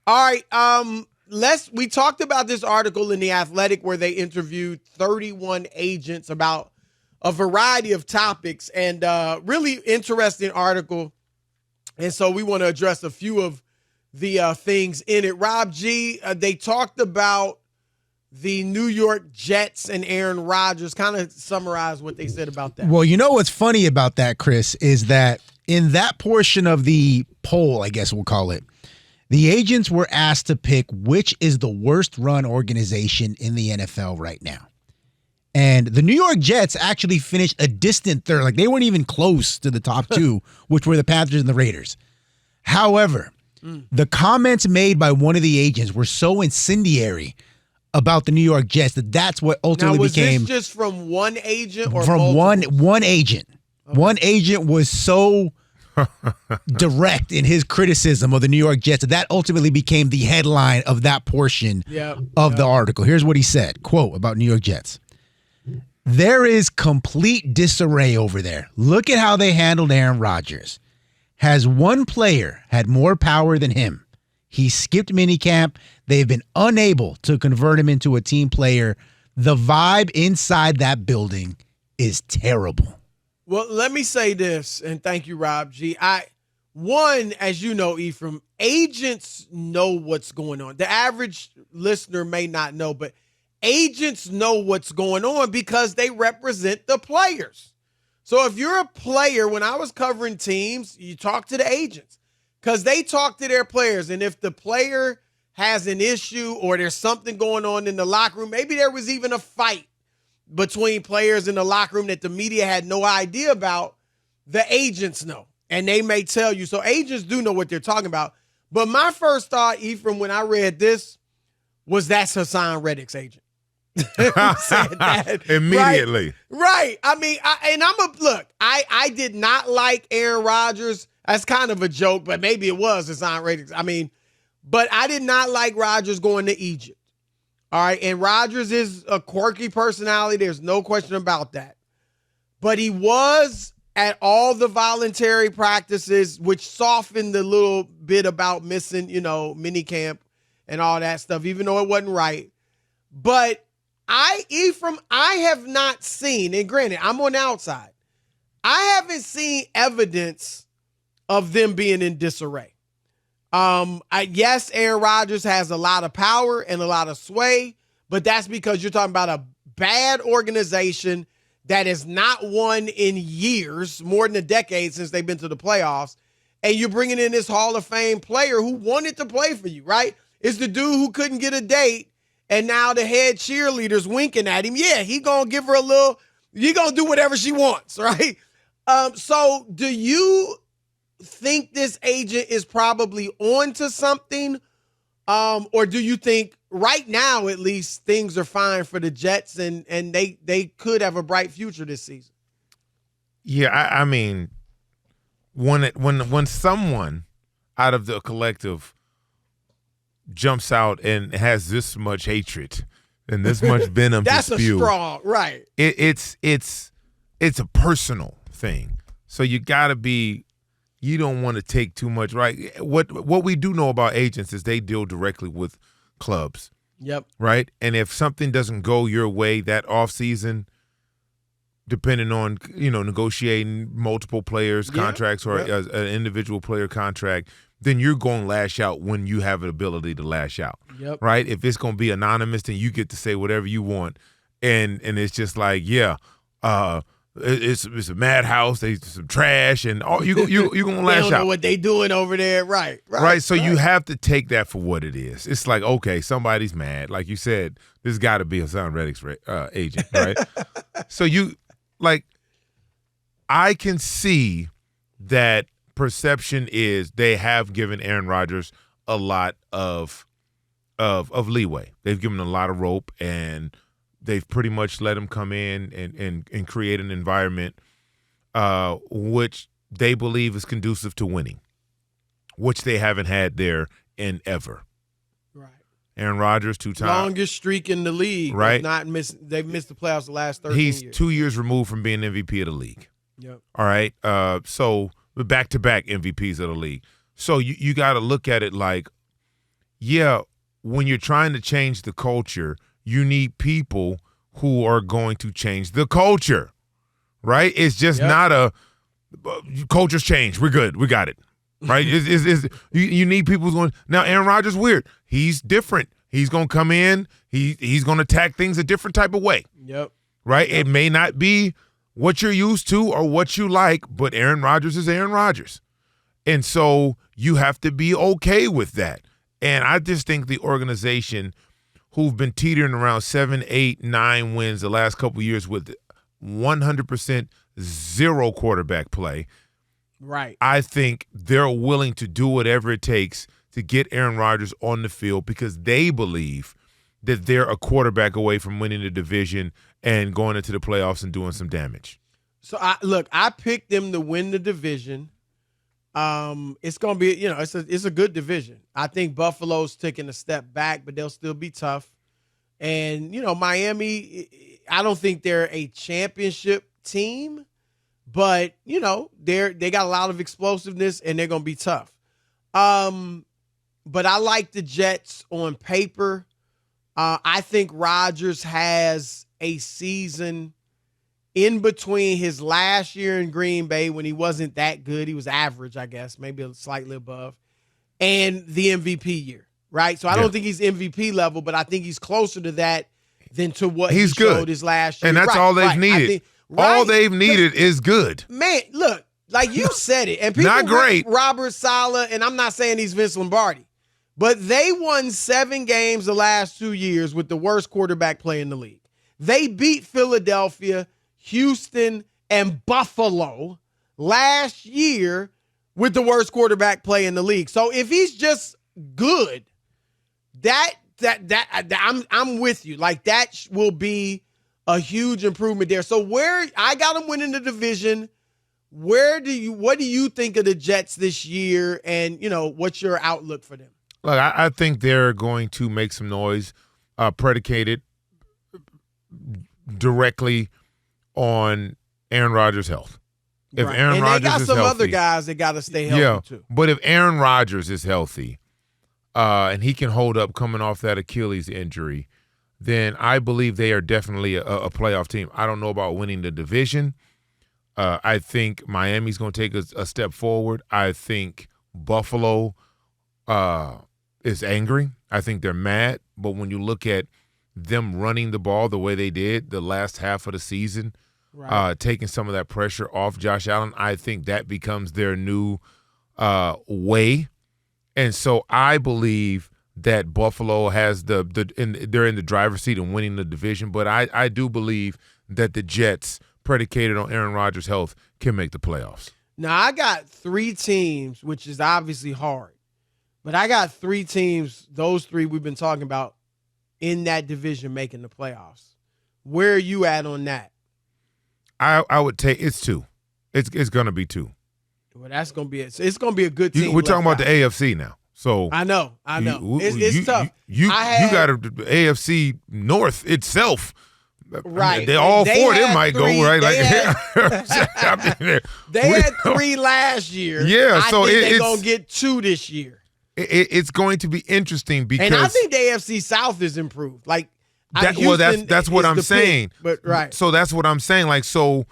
All right. We talked about this article in The Athletic where they interviewed 31 agents about a variety of topics, and really interesting article. And so we want to address a few of the things in it. Rob G, they talked about the New York Jets and Aaron Rodgers. Kind of summarize what they said about that. Well, you know what's funny about that, Chris, is that in that portion of the poll, I guess we'll call it, the agents were asked to pick which is the worst run organization in the NFL right now. And the New York Jets actually finished a distant third. Like, they weren't even close to the top two, which were the Panthers and the Raiders. However, the comments made by one of the agents were so incendiary about the New York Jets that's what ultimately became. Was this just from one agent or from multiple? one agent? Okay. One agent was so direct in his criticism of the New York Jets that ultimately became the headline of that portion of the article. Here's what he said, quote, about New York Jets. There is complete disarray over there. Look at how they handled Aaron Rodgers. Has one player had more power than him? He skipped minicamp. They've been unable to convert him into a team player. The vibe inside that building is terrible. Well, let me say this, and thank you, Rob G. One, as you know, Ephraim, agents know what's going on. The average listener may not know, but agents know what's going on because they represent the players. So if you're a player, when I was covering teams, you talk to the agents because they talk to their players. And if the player has an issue or there's something going on in the locker room, maybe there was even a fight between players in the locker room that the media had no idea about, the agents know. And they may tell you. So agents do know what they're talking about. But my first thought, Ephraim, when I read this, was that's Hassan Reddick's agent. Said that, immediately. Right. I mean, I did not like Aaron Rodgers. That's kind of a joke, but maybe it was Hassan Reddick. I mean, but I did not like Rodgers going to Egypt. All right. And Rodgers is a quirky personality. There's no question about that. But he was at all the voluntary practices, which softened the little bit about missing, mini camp and all that stuff, even though it wasn't right. But I have not seen, and granted, I'm on the outside, I haven't seen evidence of them being in disarray. Yes, Aaron Rodgers has a lot of power and a lot of sway, but that's because you're talking about a bad organization that has not won in years, more than a decade since they've been to the playoffs, and you're bringing in this Hall of Fame player who wanted to play for you, right? It's the dude who couldn't get a date, and now the head cheerleader's winking at him. Yeah, he gonna give her he gonna do whatever she wants, right? So do you think this agent is probably on to something? Or do you think right now, at least, things are fine for the Jets and they could have a bright future this season? Yeah, I mean, when someone out of the collective jumps out and has this much hatred and this much venom that's to spew, a strong, right? It's a personal thing. So you got to be. You don't want to take too much, right? What we do know about agents is they deal directly with clubs. Yep. Right? And if something doesn't go your way that offseason, depending on, negotiating multiple players' contracts or an individual player contract, then you're going to lash out when you have an ability to lash out. Yep. Right? If it's going to be anonymous, then you get to say whatever you want. And it's just like, it's a madhouse. They some trash and all. You gonna lash out. They don't know what they doing over there, right? So you have to take that for what it is. It's like, okay, somebody's mad. Like you said, this got to be Hassan Reddick's agent, right? So I can see that perception is they have given Aaron Rodgers a lot of leeway. They've given him a lot of rope and. They've pretty much let him come in and create an environment which they believe is conducive to winning, which they haven't had there in ever. Right. Aaron Rodgers, 2 times. Longest streak in the league. Right. They've missed the playoffs the last 13 years. He's 2 years removed from being MVP of the league. Yep. All right. So back-to-back MVPs of the league. So you got to look at it like yeah, when you're trying to change the culture, you need people who are going to change the culture, right? It's just not a culture's changed. We're good. We got it, right? You need people who's going. Now, Aaron Rodgers, weird. He's different. He's going to come in. He's going to attack things a different type of way. Yep. Right? It may not be what you're used to or what you like, but Aaron Rodgers is Aaron Rodgers. And so you have to be okay with that. And I just think the organization who've been teetering around 7, 8, 9 wins the last couple of years with 100% zero quarterback play, right? I think they're willing to do whatever it takes to get Aaron Rodgers on the field because they believe that they're a quarterback away from winning the division and going into the playoffs and doing some damage. So I picked them to win the division. It's going to be, it's a good division. I think Buffalo's taking a step back, but they'll still be tough. And, Miami, I don't think they're a championship team, but, they got a lot of explosiveness and they're going to be tough. But I like the Jets on paper. I think Rodgers has a season in between his last year in Green Bay when he wasn't that good. He was average, I guess, maybe slightly above, and the MVP year, right? So I don't think he's MVP level, but I think he's closer to that than to what he showed his last year. And that's all they've needed. All they've needed is good. Man, look, like you said it. And people not great. Robert Saleh, and I'm not saying he's Vince Lombardi, but they won 7 games the last 2 years with the worst quarterback play in the league. They beat Philadelphia, Houston, and Buffalo last year with the worst quarterback play in the league. So if he's just good, I'm with you. Like that will be a huge improvement there. So where I got them winning the division, what do you think of the Jets this year, and what's your outlook for them? Look, I think they're going to make some noise, predicated directly on Aaron Rodgers' health. If Aaron Rodgers is healthy, they got some other guys that got to stay healthy too. But if Aaron Rodgers is healthy, and he can hold up coming off that Achilles injury, then I believe they are definitely a playoff team. I don't know about winning the division. I think Miami's going to take a step forward. I think Buffalo is angry. I think they're mad. But when you look at them running the ball the way they did the last half of the season, taking some of that pressure off Josh Allen, I think that becomes their new way. And so I believe that Buffalo has they're in the driver's seat and winning the division. But I do believe that the Jets, predicated on Aaron Rodgers' health, can make the playoffs. Now, I got 3 teams, which is obviously hard. But I got 3 teams, those 3 we've been talking about, in that division making the playoffs. Where are you at on that? I would take it's 2. It's going to be 2. Well, that's going to be it. It's going to be a good team. We're talking about the AFC now. So I know. It's tough. You got the AFC North itself. Right. I mean, all 4 of them might go, right? They had 3 last year. Yeah, I think they're going to get 2 this year. It's going to be interesting because, and I think the AFC South is improved. Like that's what I'm saying. But right. So that's what I'm saying. Like, so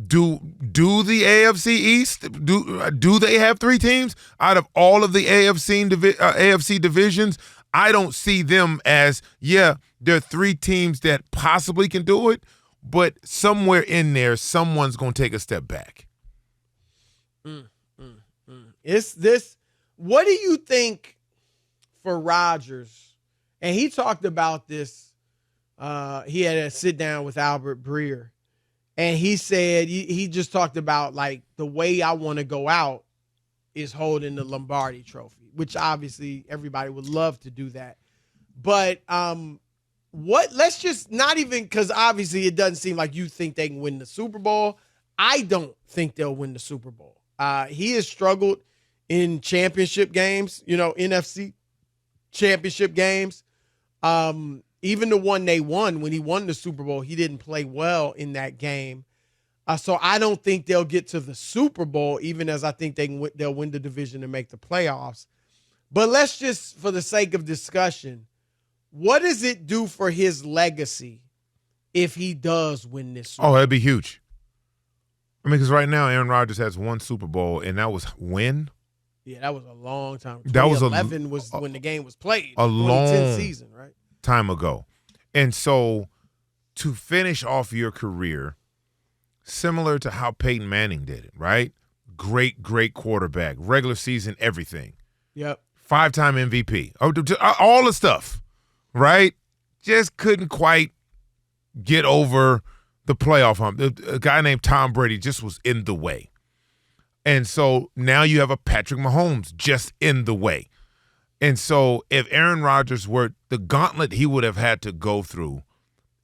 do the AFC East do they have 3 teams out of all of the AFC divisions? I don't see them as there are 3 teams that possibly can do it, but somewhere in there, someone's going to take a step back. It's this. What do you think for Rodgers? And he talked about this. He had a sit down with Albert Breer, and he said he just talked about, like, the way I want to go out is holding the Lombardi Trophy, which obviously everybody would love to do that. But let's just not even, because obviously it doesn't seem like you think they can win the Super Bowl. I don't think they'll win the Super Bowl. He has struggled in championship games, NFC championship games. Even the one they won, when he won the Super Bowl, he didn't play well in that game. So I don't think they'll get to the Super Bowl, even as I think they'll win the division and make the playoffs. But let's just, for the sake of discussion, what does it do for his legacy if he does win this Super Bowl? Oh, that'd be huge. I mean, because right now Aaron Rodgers has one Super Bowl, and that was when? Yeah, that was a long time. That was 2011 was when the game was played. A 2010 long season, right? time ago. And so to finish off your career, similar to how Peyton Manning did it, right? Great, great quarterback, regular season, everything. Yep. 5-time MVP. All the stuff, right? Just couldn't quite get over the playoff hump. A guy named Tom Brady just was in the way. And so now you have a Patrick Mahomes just in the way. And so if Aaron Rodgers were the gauntlet he would have had to go through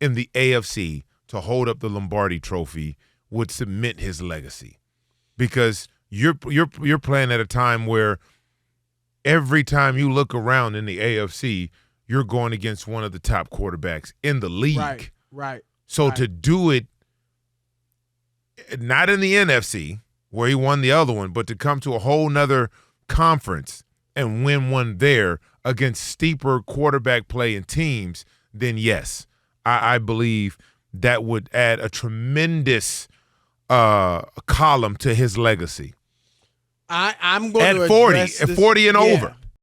in the AFC to hold up the Lombardi trophy would cement his legacy. Because you're playing at a time where every time you look around in the AFC, you're going against one of the top quarterbacks in the league. Right. So to do it, not in the NFC, where he won the other one, but to come to a whole nother conference and win one there against steeper quarterback play and teams, then yes, I believe that would add a tremendous column to his legacy. I'm going at to 40, address at this, 40 and over.